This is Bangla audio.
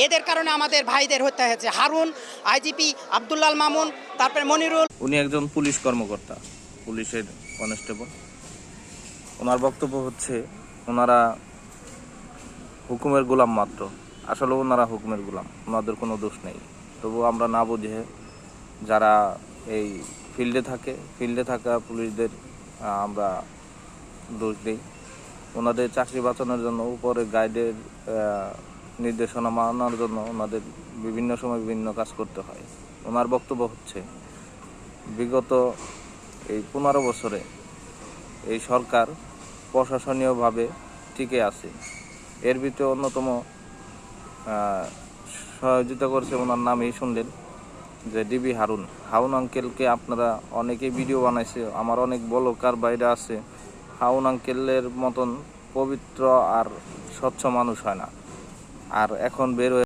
এদের কারণে আমাদের ভাইদের হত্যা হয়েছে। হারুন, আইজিপি আব্দুল্লাল মামুন, তারপরে মনিরুল। উনি একজন পুলিশ কর্মকর্তা, পুলিশের কনস্টেবল। ওনার বক্তব্য হচ্ছে ওনারা হুকুমের গোলাম মাত্র। আসলে ওনারা হুকুমের গোলাম, ওনাদের কোনো দোষ নেই। তবু আমরা না বুঝে যারা এই ফিল্ডে থাকা পুলিশদের আমরা দোষ দিই। ওনাদের চাকরি বাঁচানোর জন্য, উপরে গাইডের নির্দেশনা মানার জন্য ওনাদের বিভিন্ন সময় বিভিন্ন কাজ করতে হয়। ওনার বক্তব্য হচ্ছে বিগত এই 15 বছরে এই সরকার প্রশাসনীয়ভাবে টিকে আছে। এর ভিতরে অন্যতম সহযোগিতা করছে, ওনার নামেই শুনলেন যে ডিবি হারুন আঙ্কেলকে আপনারা অনেকেই ভিডিও বানাইছে। আমার অনেক ব্লগার বাইরে আছে। হারুন আঙ্কেলের মতন পবিত্র আর স্বচ্ছ মানুষ হয় না। আর এখন বের হয়ে